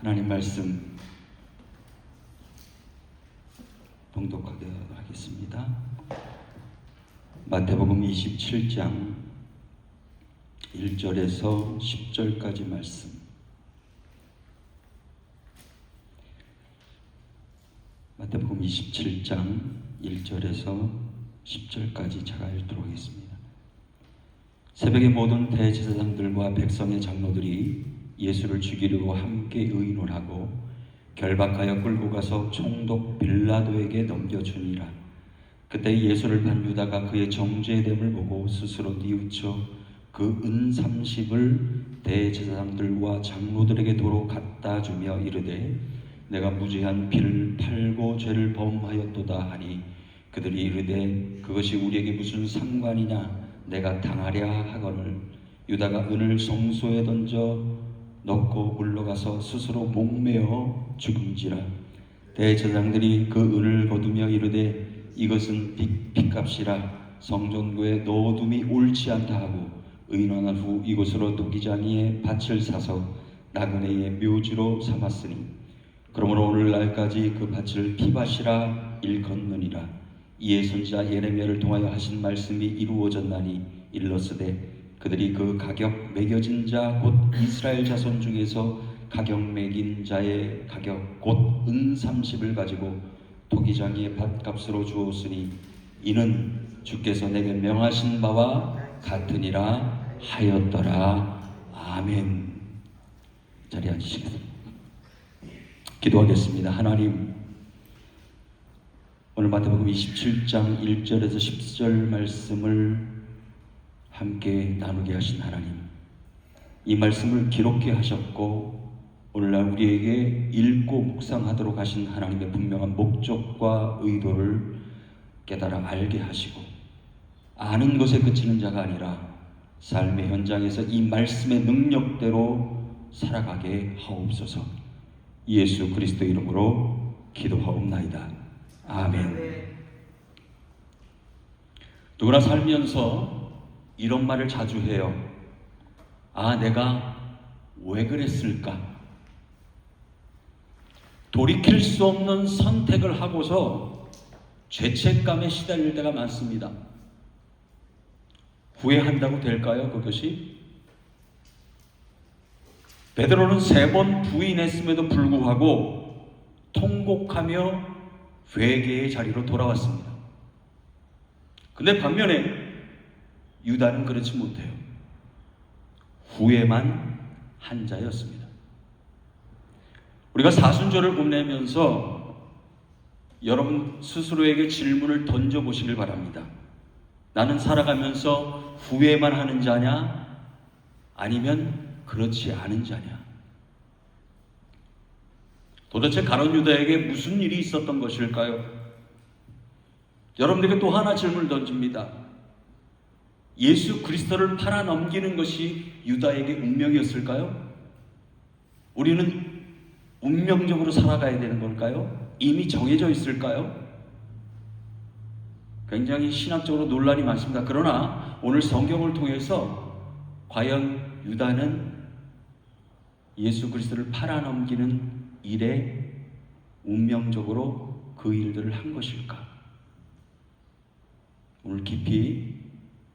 하나님 말씀 봉독하게 하겠습니다. 마태복음 27장 1절에서 10절까지 말씀. 마태복음 27장 1절에서 10절까지 제가 읽도록 하겠습니다. 새벽에 모든 대제사장들과 백성의 장로들이 예수를 죽이려고 함께 의논하고 결박하여 끌고 가서 총독 빌라도에게 넘겨주니라. 그때 예수를 판 유다가 그의 정죄됨을 보고 스스로 뉘우쳐 그 은 30을 대제사장들과 장로들에게 도로 갖다 주며 이르되 내가 무죄한 피를 팔고 죄를 범하였도다 하니 그들이 이르되 그것이 우리에게 무슨 상관이냐 내가 당하랴 하거늘 유다가 은을 성소에 던져 넣고 물러가서 스스로 목매어 죽은지라. 대제사장들이 그 은을 거두며 이르되 이것은 빚값이라 성전구에 넣어둠이 옳지 않다 하고 의논한 후 이곳으로 도기장이의 밭을 사서 나그네의 묘지로 삼았으니 그러므로 오늘날까지 그 밭을 피밭이라 일컫느니라. 이에 선지자 예레미야를 통하여 하신 말씀이 이루어졌나니 일렀으되 그들이 그 가격 매겨진 자 곧 이스라엘 자손 중에서 가격 매긴 자의 가격 곧 은 30을 가지고 토기장이의 밭값으로 주었으니 이는 주께서 내게 명하신 바와 같으니라 하였더라. 아멘. 자리에 앉으시겠습니다. 기도하겠습니다. 하나님, 오늘 마태복음 27장 1절에서 10절 말씀을 함께 나누게 하신 하나님, 이 말씀을 기록해 하셨고 오늘날 우리에게 읽고 묵상하도록 하신 하나님의 분명한 목적과 의도를 깨달아 알게 하시고 아는 것에 그치는 자가 아니라 삶의 현장에서 이 말씀의 능력대로 살아가게 하옵소서. 예수 그리스도 이름으로 기도하옵나이다. 아멘. 누구나 살면서 이런 말을 자주 해요. 아, 내가 왜 그랬을까? 돌이킬 수 없는 선택을 하고서 죄책감에 시달릴 때가 많습니다. 후회한다고 될까요, 그것이? 베드로는 3번 부인했음에도 불구하고 통곡하며 회개의 자리로 돌아왔습니다. 근데 반면에 유다는 그렇지 못해요. 후회만 한 자였습니다. 우리가 사순절을 보내면서 여러분 스스로에게 질문을 던져보시길 바랍니다. 나는 살아가면서 후회만 하는 자냐? 아니면 그렇지 않은 자냐? 도대체 가룟 유다에게 무슨 일이 있었던 것일까요? 여러분에게 또 하나 질문을 던집니다. 예수 그리스도를 팔아 넘기는 것이 유다에게 운명이었을까요? 우리는 운명적으로 살아가야 되는 걸까요? 이미 정해져 있을까요? 굉장히 신학적으로 논란이 많습니다. 그러나 오늘 성경을 통해서 과연 유다는 예수 그리스도를 팔아 넘기는 일에 운명적으로 그 일들을 한 것일까? 오늘 깊이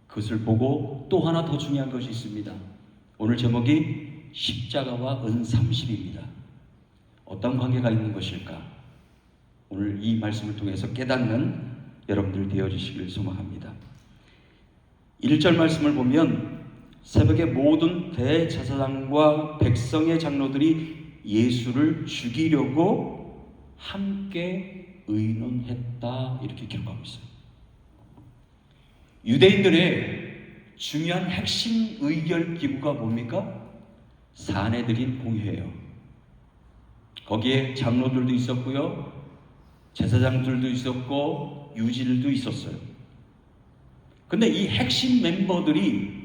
그것을 보고 또 하나 더 중요한 것이 있습니다. 오늘 제목이 십자가와 은 30입니다. 어떤 관계가 있는 것일까? 오늘 이 말씀을 통해서 깨닫는 여러분들 되어주시길 소망합니다. 1절 말씀을 보면 새벽에 모든 대제사장과 백성의 장로들이 예수를 죽이려고 함께 의논했다 이렇게 기록하고 있어요. 유대인들의 중요한 핵심 의결 기구가 뭡니까? 사내들인 공회예요. 거기에 장로들도 있었고요, 제사장들도 있었고 유지들도 있었어요. 근데 이 핵심 멤버들이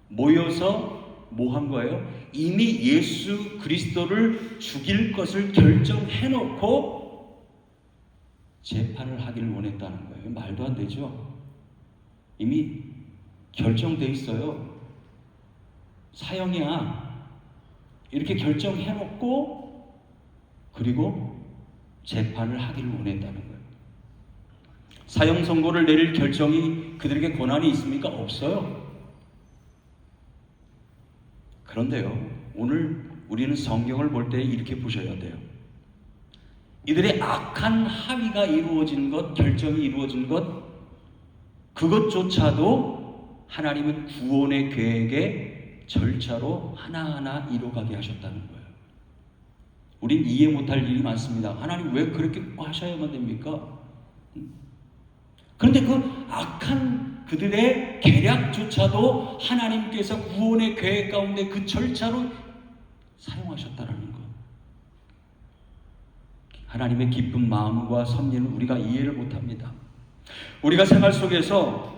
모여서 뭐 한 거예요? 이미 예수 그리스도를 죽일 것을 결정해놓고 재판을 하기를 원했다는 거예요. 말도 안 되죠? 이미 결정돼 있어요. 사형이야. 이렇게 결정해놓고 그리고 재판을 하기를 원했다는 거예요. 사형 선고를 내릴 결정이 그들에게 권한이 있습니까? 없어요. 그런데요, 오늘 우리는 성경을 볼 때 이렇게 보셔야 돼요. 이들의 악한 합의가 이루어진 것, 결정이 이루어진 것, 그것조차도 하나님은 구원의 계획의 절차로 하나하나 이루어가게 하셨다는 거예요. 우린 이해 못할 일이 많습니다. 하나님 왜 그렇게 하셔야만 됩니까? 그런데 그 악한 그들의 계략조차도 하나님께서 구원의 계획 가운데 그 절차로 사용하셨다는 것. 하나님의 깊은 마음과 섭리는 우리가 이해를 못합니다. 우리가 생활 속에서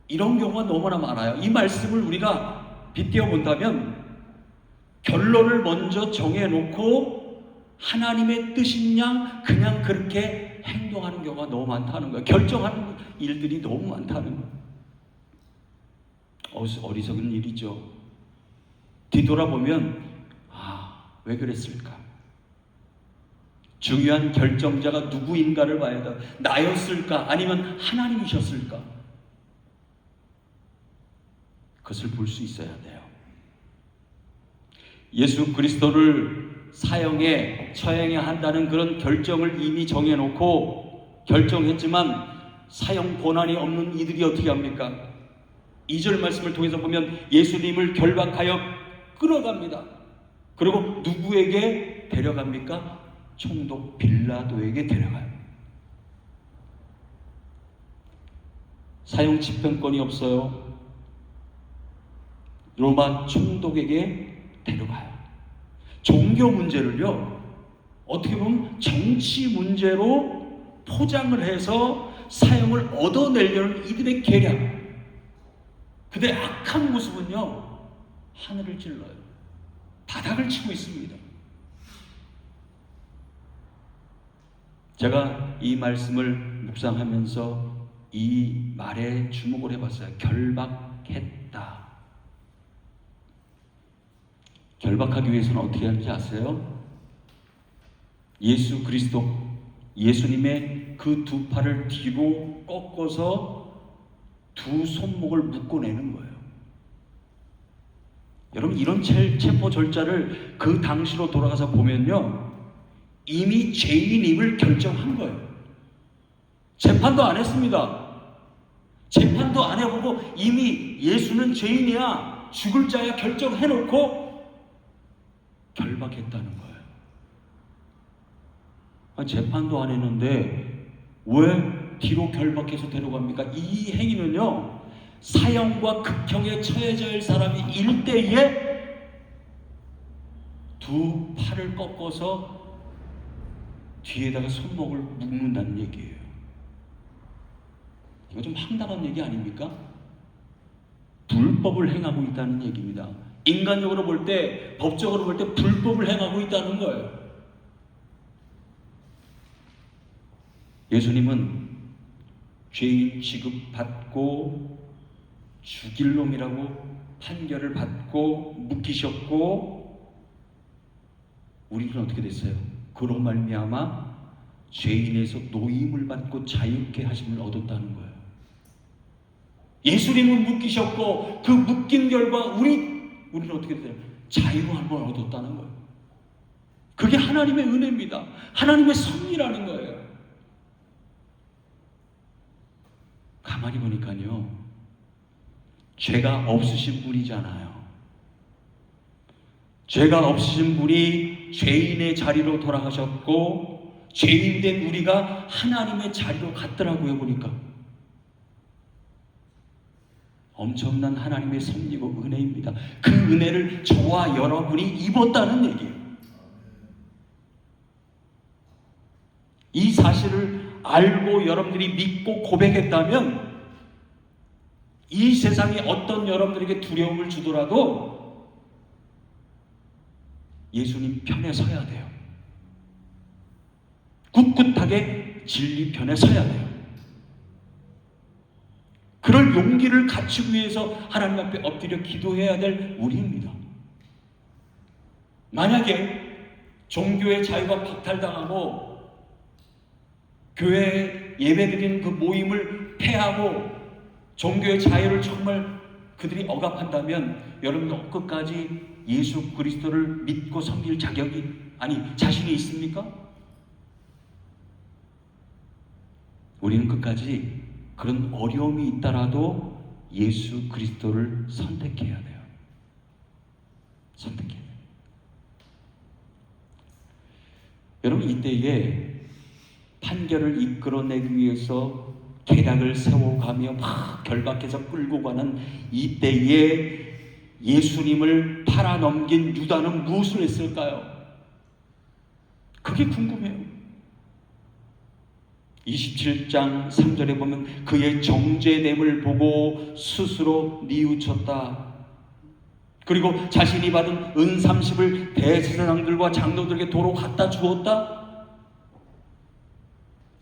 이런 경우가 너무나 많아요. 이 말씀을 우리가 빗대어 본다면 결론을 먼저 정해놓고 하나님의 뜻인 양 그냥 그렇게 행동하는 경우가 너무 많다는 거예요. 결정하는 일들이 너무 많다는 거예요. 어리석은 일이죠. 뒤돌아보면 왜 그랬을까? 중요한 결정자가 누구인가를 봐야 돼. 나였을까? 아니면 하나님이셨을까? 그것을 볼 수 있어야 돼요. 예수 그리스도를 사형에 처형해야 한다는 그런 결정을 이미 정해놓고 결정했지만 사형 권한이 없는 이들이 어떻게 합니까? 2절 말씀을 통해서 보면 예수님을 결박하여 끌어갑니다. 그리고 누구에게 데려갑니까? 총독 빌라도에게 데려가요. 사형 집행권이 없어요. 로마 총독에게 데려가요. 종교 문제를요, 어떻게 보면 정치 문제로 포장을 해서 사형을 얻어내려는 이들의 계략, 그들의 악한 모습은요, 하늘을 찔러요. 바닥을 치고 있습니다. 제가 이 말씀을 묵상하면서 이 말에 주목을 해봤어요. 결박했다. 결박하기 위해서는 어떻게 하는지 아세요? 예수 그리스도, 예수님의 그 두 팔을 뒤로 꺾어서 두 손목을 묶어내는 거예요. 여러분, 이런 체포 절차를 그 당시로 돌아가서 보면요, 이미 죄인임을 결정한 거예요. 재판도 안 했습니다. 재판도 안 해보고 이미 예수는 죄인이야, 죽을 자야 결정해놓고 결박했다는 거예요. 재판도 안 했는데 왜 뒤로 결박해서 데려갑니까? 이 행위는요, 사형과 극형에 처해져 할 사람이 일대에 두 팔을 꺾어서 뒤에다가 손목을 묶는다는 얘기예요. 이거 좀 황당한 얘기 아닙니까? 불법을 행하고 있다는 얘기입니다. 인간적으로 볼 때, 법적으로 볼 때 불법을 행하고 있다는 거예요. 예수님은 죄인 취급받고 죽일 놈이라고 판결을 받고 묶이셨고, 우리는 어떻게 됐어요? 그로 말미암아 죄인에서 노임을 받고 자유케 하심을 얻었다는 거예요. 예수님은 묶이셨고 그 묶인 결과 우리는 어떻게 됐어요? 자유를 한번 얻었다는 거예요. 그게 하나님의 은혜입니다. 하나님의 섭리라는 거예요. 가만히 보니까요, 죄가 없으신 분이잖아요. 죄가 없으신 분이 죄인의 자리로 돌아가셨고 죄인된 우리가 하나님의 자리로 갔더라고요. 보니까 엄청난 하나님의 섭리고 은혜입니다. 그 은혜를 저와 여러분이 입었다는 얘기예요. 이 사실을 알고 여러분들이 믿고 고백했다면 이 세상에 어떤 여러분들에게 두려움을 주더라도 예수님 편에 서야 돼요. 꿋꿋하게 진리 편에 서야 돼요. 그럴 용기를 갖추기 위해서 하나님 앞에 엎드려 기도해야 될 우리입니다. 만약에 종교의 자유가 박탈당하고 교회 예배드리는 그 모임을 폐하고 종교의 자유를 정말 그들이 억압한다면 여러분 끝까지 예수 그리스도를 믿고 섬길 자신이 있습니까? 우리는 끝까지 그런 어려움이 있더라도 예수 그리스도를 선택해야 돼요. 선택해야 돼요. 여러분 이때에 판결을 이끌어내기 위해서 계략을 세워가며 막 결박해서 끌고 가는 이때에 예수님을 팔아넘긴 유다는 무엇을 했을까요? 그게 궁금해요. 27장 3절에 보면 그의 정죄됨을 보고 스스로 뉘우쳤다. 그리고 자신이 받은 은 30을 대제사장들과 장로들에게 도로 갖다 주었다.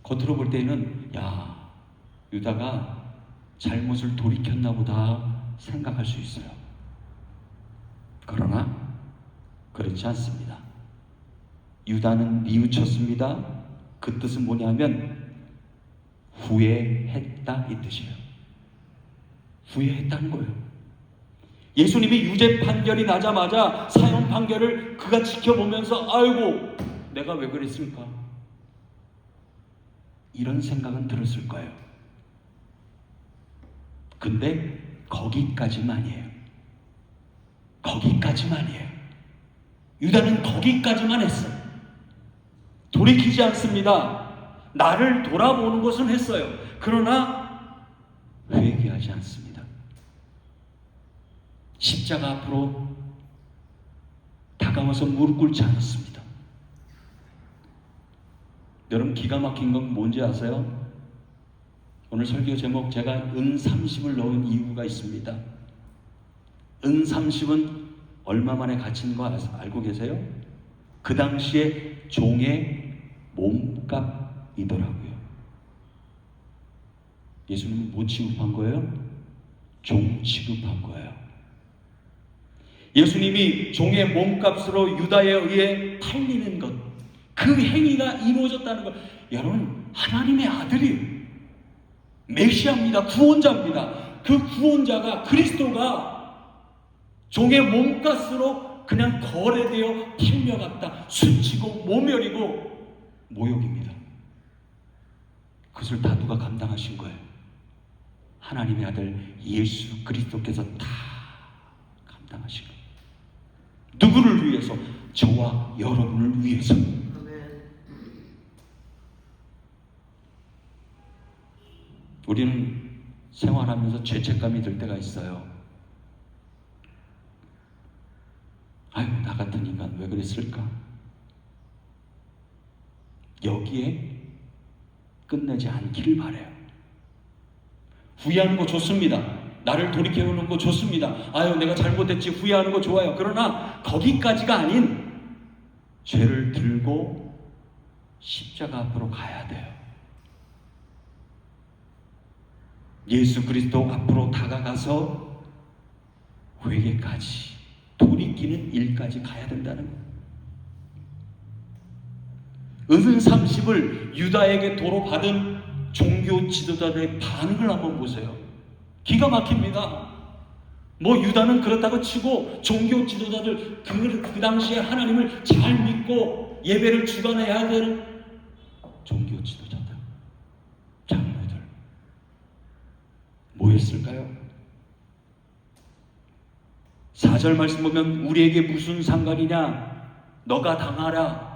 겉으로 볼 때는 유다가 잘못을 돌이켰나 보다 생각할 수 있어요. 그러나 그렇지 않습니다. 유다는 뉘우쳤습니다. 그 뜻은 뭐냐면 후회했다 이 뜻이에요. 후회했다는 거예요. 예수님이 유죄 판결이 나자마자 사형 판결을 그가 지켜보면서 아이고 내가 왜 그랬을까? 이런 생각은 들었을 거예요. 근데 거기까지만이에요. 거기까지만이에요. 유다는 거기까지만 했어요. 돌이키지 않습니다. 나를 돌아보는 것은 했어요. 그러나 회개하지 않습니다. 십자가 앞으로 다가와서 무릎 꿇지 않았습니다. 여러분 기가 막힌 건 뭔지 아세요? 오늘 설교 제목 제가 은 30을 넣은 이유가 있습니다. 은 30은 얼마 만에 갇힌 거 알고 계세요? 그 당시에 종의 몸값이더라고요. 예수님은 뭐 취급한 거예요? 종 취급한 거예요. 예수님이 종의 몸값으로 유다에 의해 팔리는 것, 그 행위가 이루어졌다는 것. 여러분 하나님의 아들이에요. 메시아입니다. 구원자입니다. 그 구원자가 그리스도가 종의 몸값으로 그냥 거래되어 팔려갔다. 수치고 모멸이고 모욕입니다. 그것을 다 누가 감당하신 거예요? 하나님의 아들 예수 그리스도께서 다 감당하신 거예요. 누구를 위해서? 저와 여러분을 위해서. 우리는 생활하면서 죄책감이 들 때가 있어요. 아유, 나 같은 인간 왜 그랬을까? 여기에 끝내지 않기를 바라요. 후회하는 거 좋습니다. 나를 돌이켜오는 거 좋습니다. 아유, 내가 잘못했지 후회하는 거 좋아요. 그러나 거기까지가 아닌 죄를 들고 십자가 앞으로 가야 돼요. 예수 그리스도 앞으로 다가가서 회개까지 돌이키는 일까지 가야 된다는 거예요. 은 30을 유다에게 도로 받은 종교 지도자들의 반응을 한번 보세요. 기가 막힙니다. 뭐 유다는 그렇다고 치고 종교 지도자들 그 당시에 하나님을 잘 믿고 예배를 주관해야 되는 종교 지도자들, 장로들 뭐였을까요? 4절 말씀 보면 우리에게 무슨 상관이냐? 너가 당하라.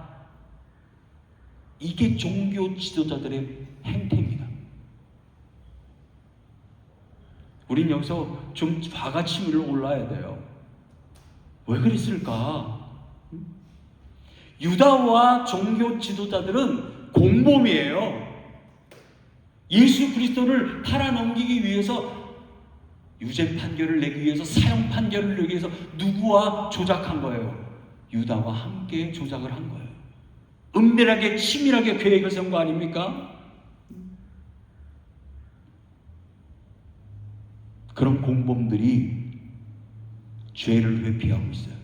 이게 종교 지도자들의 행태입니다. 우린 여기서 좀 화같이 밀어 올라야 돼요. 왜 그랬을까? 유다와 종교 지도자들은 공범이에요. 예수 그리스도를 팔아넘기기 위해서 유죄 판결을 내기 위해서 사형 판결을 내기 위해서 누구와 조작한 거예요? 유다와 함께 조작을 한 거예요. 은밀하게 치밀하게 계획을 세운 거 아닙니까? 그런 공범들이 죄를 회피하고 있어요.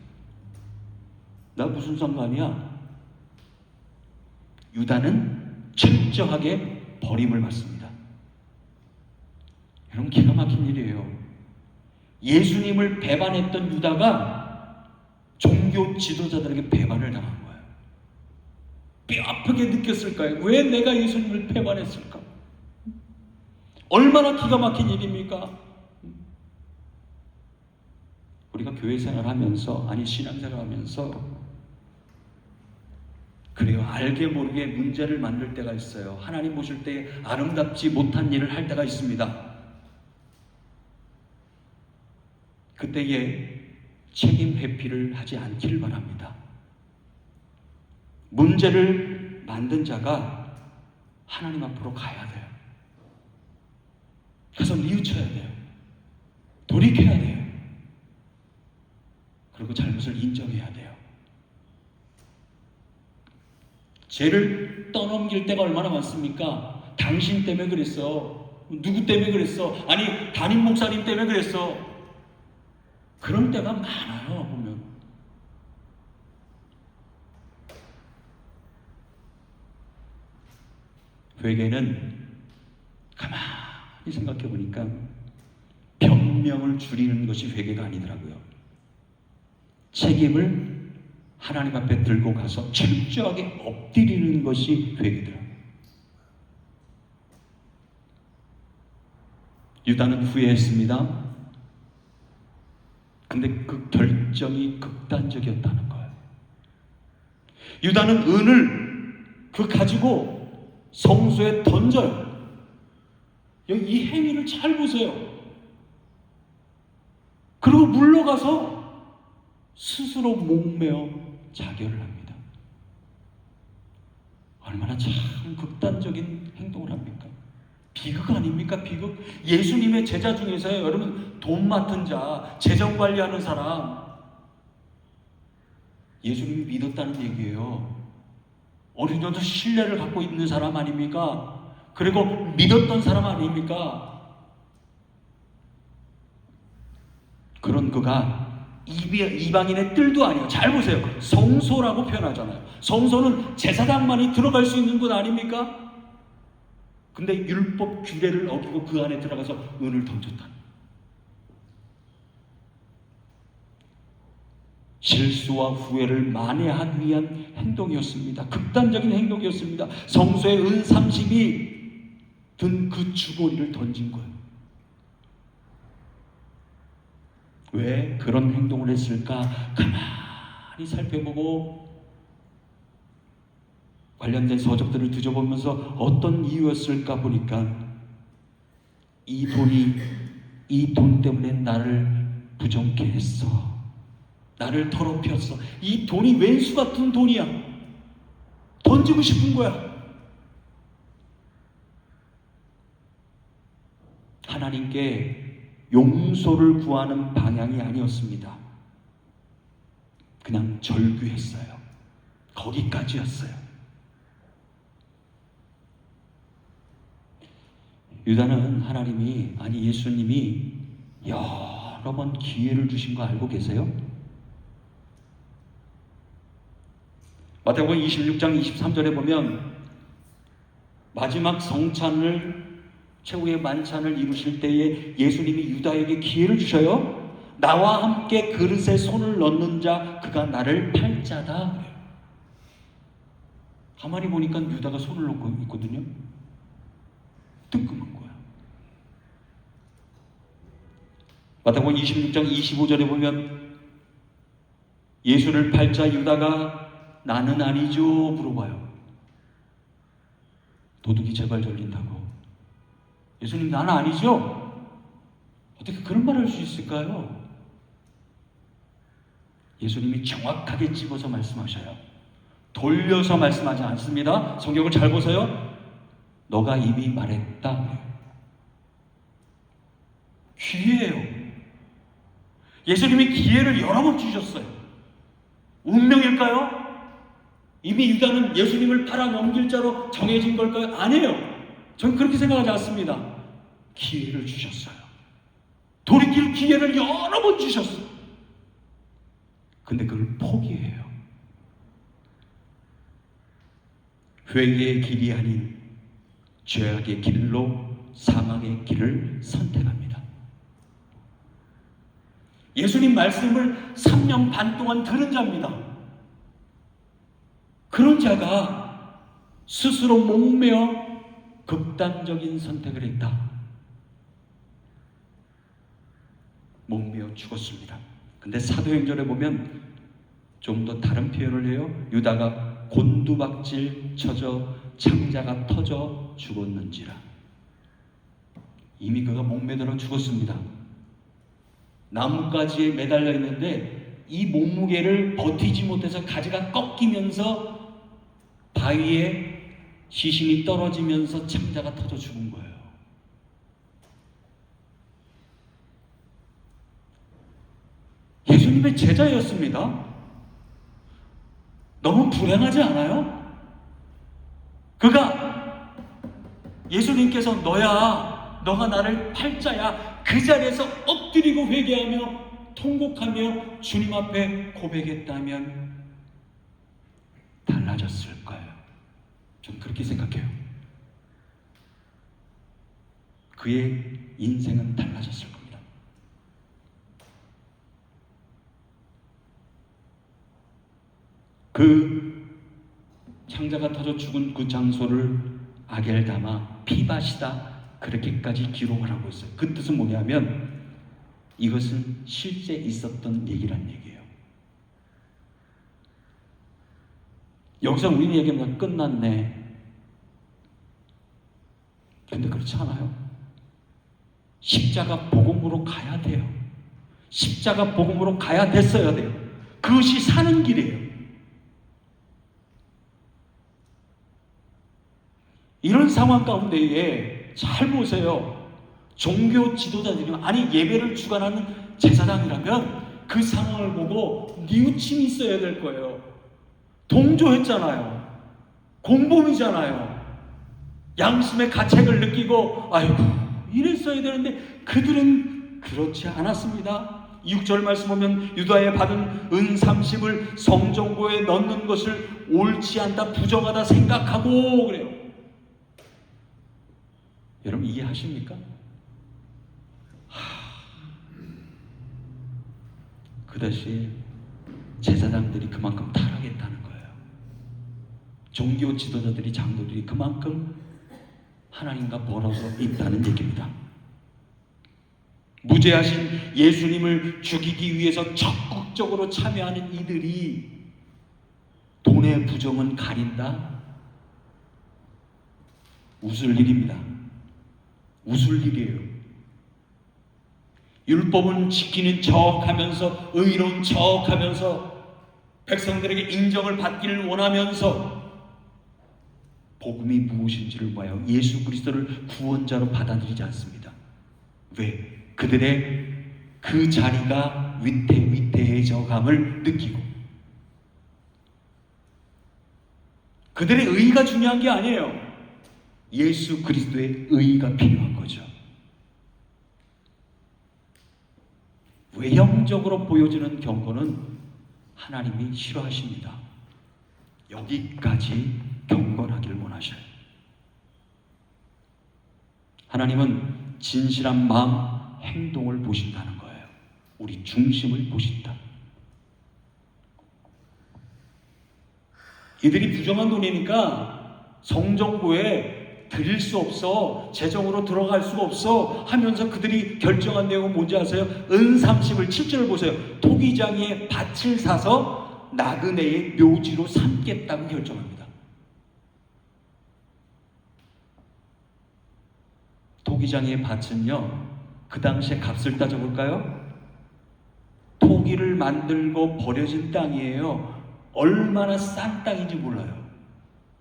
나 무슨 상관이야? 유다는 철저하게 버림을 받습니다. 여러분, 기가 막힌 일이에요. 예수님을 배반했던 유다가 종교 지도자들에게 배반을 당한 거예요. 뼈 아프게 느꼈을까요? 왜 내가 예수님을 배반했을까? 얼마나 기가 막힌 일입니까? 우리가 교회 생활하면서, 아니 신앙생활하면서 그래요, 알게 모르게 문제를 만들 때가 있어요. 하나님 보실 때 아름답지 못한 일을 할 때가 있습니다. 그때에 책임 회피를 하지 않기를 바랍니다. 문제를 만든 자가 하나님 앞으로 가야 돼요. 가서 뉘우쳐야 돼요. 돌이켜야 돼요. 그리고 잘못을 인정해야 돼요. 죄를 떠넘길 때가 얼마나 많습니까? 당신 때문에 그랬어. 누구 때문에 그랬어. 아니 담임 목사님 때문에 그랬어. 그런 때가 많아요. 보면 회개는 가만히 생각해 보니까 변명을 줄이는 것이 회개가 아니더라고요. 책임을 하나님 앞에 들고 가서 철저하게 엎드리는 것이 회개더라고요. 유다는 후회했습니다. 근데 그 결정이 극단적이었다는 거예요. 유다는 은을 가지고 성소에 던져요. 여기 이 행위를 잘 보세요. 그리고 물러가서 스스로 목매어 자결을 합니다. 얼마나 참 극단적인 행동을 합니까? 비극 아닙니까? 비극. 예수님의 제자 중에서요, 여러분, 돈 맡은 자, 재정 관리하는 사람, 예수님이 믿었다는 얘기예요. 어느 정도 신뢰를 갖고 있는 사람 아닙니까? 그리고 믿었던 사람 아닙니까? 그런 그가 이방인의 뜰도 아니에요. 잘 보세요. 성소라고 표현하잖아요. 성소는 제사장만이 들어갈 수 있는 곳 아닙니까? 근데 율법 규례를 어기고 그 안에 들어가서 은을 던졌다. 실수와 후회를 만회하기 위한 행동이었습니다. 극단적인 행동이었습니다. 성소에 은 30이 든 그 주거리를 던진 거예요. 왜 그런 행동을 했을까? 가만히 살펴보고 관련된 서적들을 뒤져보면서 어떤 이유였을까 보니까 이 돈 때문에 나를 부정케 했어. 나를 더럽혔어. 이 돈이 왼수 같은 돈이야. 던지고 싶은 거야. 하나님께 용서를 구하는 방향이 아니었습니다. 그냥 절규했어요. 거기까지였어요. 유다는 예수님이 여러 번 기회를 주신 거 알고 계세요? 마태복음 26장 23절에 보면 마지막 성찬을, 최후의 만찬을 이루실 때에 예수님이 유다에게 기회를 주셔요. 나와 함께 그릇에 손을 넣는 자 그가 나를 팔 자다. 가만히 보니까 유다가 손을 넣고 있거든요. 뜨끔한 거야. 마태복음 26장 25절에 보면 예수를 팔 자 유다가 나는 아니죠 물어봐요. 도둑이 제발 걸린다고. 예수님 나는 아니죠? 어떻게 그런 말을 할 수 있을까요? 예수님이 정확하게 집어서 말씀하셔요. 돌려서 말씀하지 않습니다. 성경을 잘 보세요. 너가 이미 말했다. 기회예요. 예수님이 기회를 여러 번 주셨어요. 운명일까요? 이미 유다는 예수님을 팔아넘길 자로 정해진 걸까요? 아니에요. 저는 그렇게 생각하지 않습니다. 기회를 주셨어요. 돌이킬 기회를 여러 번 주셨어요. 근데 그걸 포기해요. 회개의 길이 아닌 죄악의 길로 사망의 길을 선택합니다. 예수님 말씀을 3년 반 동안 들은 자입니다. 그런 자가 스스로 목매어 극단적인 선택을 했다. 목매어 죽었습니다. 근데 사도행전에 보면 좀 더 다른 표현을 해요. 유다가 곤두박질 쳐져 창자가 터져 죽었는지라. 이미 그가 목매들어 죽었습니다. 나뭇가지에 매달려 있는데 이 몸무게를 버티지 못해서 가지가 꺾이면서 바위에 시신이 떨어지면서 창자가 터져 죽은 거예요. 예수님의 제자였습니다. 너무 불행하지 않아요? 그가 예수님께서 너가 나를 팔자야, 그 자리에서 엎드리고 회개하며 통곡하며 주님 앞에 고백했다면 달라졌을까요? 전 그렇게 생각해요. 그의 인생은 달라졌을 겁니다. 그 창자가 터져 죽은 그 장소를 아겔다마 피바시다 그렇게까지 기록을 하고 있어요. 그 뜻은 뭐냐면 이것은 실제 있었던 얘기란 얘기예요. 여기서 우리 얘기가 끝났네. 근데 그렇지 않아요. 십자가 복음으로 가야 돼요. 십자가 복음으로 가야 됐어야 돼요. 그것이 사는 길이에요. 이런 상황 가운데에 잘 보세요. 종교 지도자들이 아니 예배를 주관하는 제사장이라면 그 상황을 보고 뉘우침이 있어야 될 거예요. 동조했잖아요. 공범이잖아요. 양심의 가책을 느끼고 아이고 이랬어야 되는데 그들은 그렇지 않았습니다. 6절 말씀 보면 유다에 받은 은 30을 성전고에 넣는 것을 옳지 않다 부정하다 생각하고 그래요. 여러분 이해하십니까? 그 다시 제사장들이 그만큼 타락했다는 거예요. 종교 지도자들이 장로들이 그만큼 하나님과 멀어져 있다는 얘기입니다. 무죄하신 예수님을 죽이기 위해서 적극적으로 참여하는 이들이 돈의 부정은 가린다? 웃을 일입니다. 웃을 일이에요. 율법은 지키는 척하면서 의로운 척하면서 백성들에게 인정을 받기를 원하면서 복음이 무엇인지를 봐요. 예수 그리스도를 구원자로 받아들이지 않습니다. 왜? 그들의 그 자리가 위태해져감을 느끼고 그들의 의의가 중요한 게 아니에요. 예수 그리스도의 의의가 필요한 거죠. 외형적으로 보여지는 경고는 하나님이 싫어하십니다. 여기까지 경건하기를 원하셔요. 하나님은 진실한 마음, 행동을 보신다는 거예요. 우리 중심을 보신다. 이들이 부정한 돈이니까 성전고에 드릴 수 없어, 재정으로 들어갈 수가 없어 하면서 그들이 결정한 내용은 뭔지 아세요? 은 30을 7절을 보세요. 토기장의 밭을 사서 나그네의 묘지로 삼겠다고 결정합니다. 토기장의 밭은요, 그 당시에 값을 따져볼까요? 토기를 만들고 버려진 땅이에요. 얼마나 싼 땅인지 몰라요.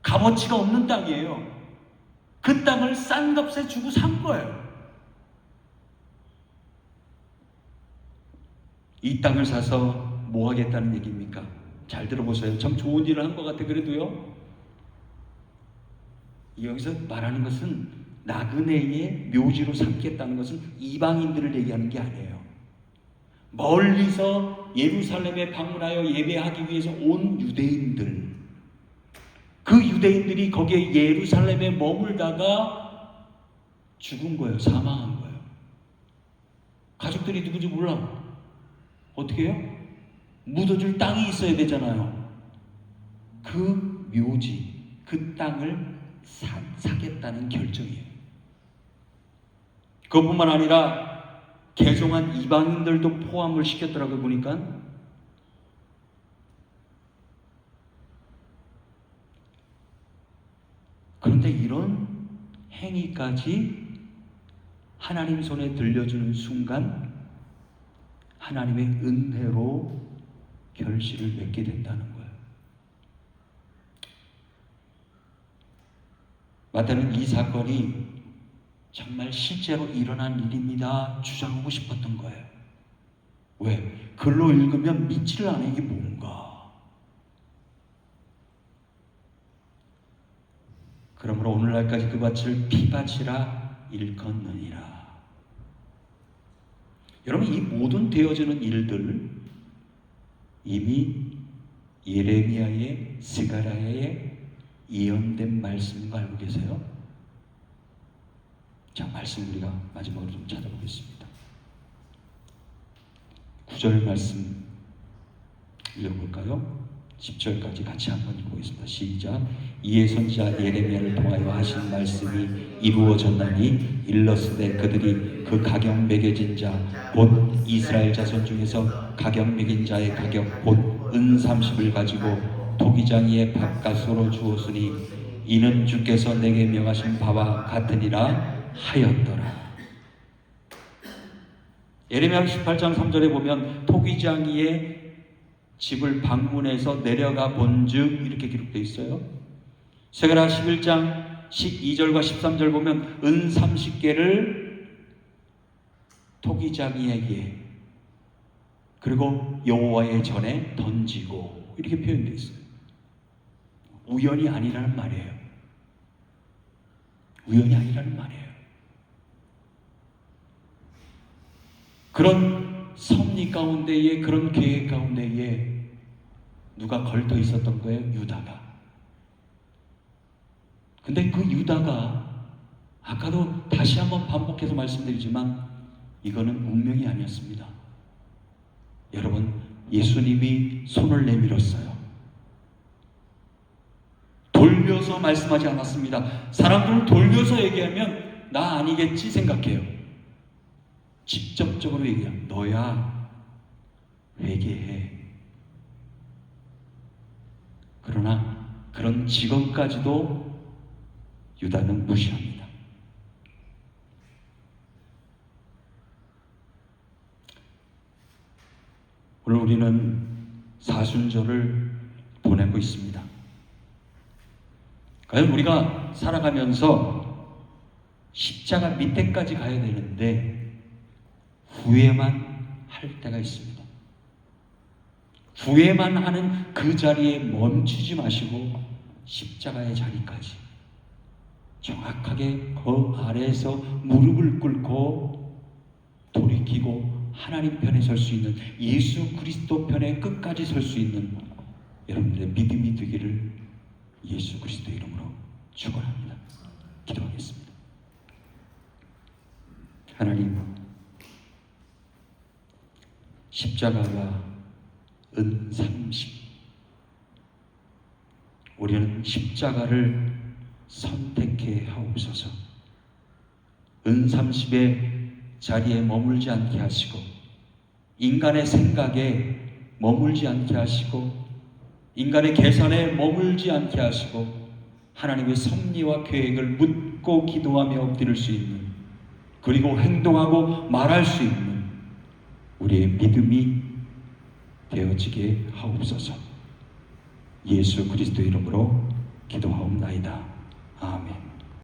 값어치가 없는 땅이에요. 그 땅을 싼 값에 주고 산 거예요. 이 땅을 사서 뭐 하겠다는 얘기입니까? 잘 들어보세요. 참 좋은 일을 한 것 같아. 그래도요, 여기서 말하는 것은 나그네의 묘지로 삼겠다는 것은 이방인들을 얘기하는 게 아니에요. 멀리서 예루살렘에 방문하여 예배하기 위해서 온 유대인들, 그 유대인들이 거기에 예루살렘에 머물다가 죽은 거예요. 사망한 거예요. 가족들이 누군지 몰라. 어떻게 해요? 묻어줄 땅이 있어야 되잖아요. 그 묘지, 그 땅을 사겠다는 결정이에요. 그것뿐만 아니라 개종한 이방인들도 포함을 시켰더라고요. 보니까 그런데 이런 행위까지 하나님 손에 들려주는 순간 하나님의 은혜로 결실을 맺게 된다는 거예요. 마태는 이 사건이 정말 실제로 일어난 일입니다 주장하고 싶었던 거예요. 왜? 글로 읽으면 믿지를 않아요. 이게 뭔가. 그러므로 오늘날까지 그 밭을 피밭이라 일컫느니라. 여러분, 이 모든 되어지는 일들 이미 예레미야의 스가랴의 예언된 말씀인 거 알고 계세요? 자, 말씀 우리가 마지막으로 좀 찾아보겠습니다. 9절 말씀 읽어볼까요? 10절까지 같이 한번 읽어보겠습니다. 시작. 이에 선지자 예레미야를 통하여 하신 말씀이 이루어졌나니 일렀으되 그들이 그 가격 매겨진 자 곧 이스라엘 자손 중에서 가격 매긴 자의 가격 곧 은 30을 가지고 토기장이의 밥값으로 주었으니 이는 주께서 내게 명하신 바와 같으니라 하였더라. 예레미야 18장 3절에 보면 토기장이의 집을 방문해서 내려가 본즉 이렇게 기록되어 있어요. 스가랴 11장 12절과 13절 보면 은 30개를 토기장이에게 그리고 여호와의 전에 던지고 이렇게 표현되어 있어요. 우연이 아니라는 말이에요. 우연이 아니라는 말이에요. 그런 섭리 가운데에, 그런 계획 가운데에 누가 걸터 있었던 거예요? 유다가. 근데 그 유다가 아까도 다시 한번 반복해서 말씀드리지만 이거는 운명이 아니었습니다. 여러분, 예수님이 손을 내밀었어요. 돌려서 말씀하지 않았습니다. 사람들은 돌려서 얘기하면 나 아니겠지 생각해요. 직접적으로 얘기해요. 너야 회개해. 그러나 그런 직언까지도 유다는 무시합니다. 오늘 우리는 사순절을 보내고 있습니다. 과연 우리가 살아가면서 십자가 밑에까지 가야 되는데 후회만 할 때가 있습니다. 후회만 하는 그 자리에 멈추지 마시고 십자가의 자리까지 정확하게 그 아래에서 무릎을 꿇고 돌이키고 하나님 편에 설 수 있는, 예수 그리스도 편에 끝까지 설 수 있는 여러분들의 믿음이 되기를 예수 그리스도 이름으로 축원합니다. 기도하겠습니다. 하나님, 십자가가 은 30, 우리는 십자가를 선택해 하옵소서. 은 30의 자리에 머물지 않게 하시고 인간의 생각에 머물지 않게 하시고 인간의 계산에 머물지 않게 하시고 하나님의 섭리와 계획을 묻고 기도하며 엎드릴 수 있는, 그리고 행동하고 말할 수 있는 우리의 믿음이 되어지게 하옵소서. 예수 그리스도 이름으로 기도하옵나이다. 아멘.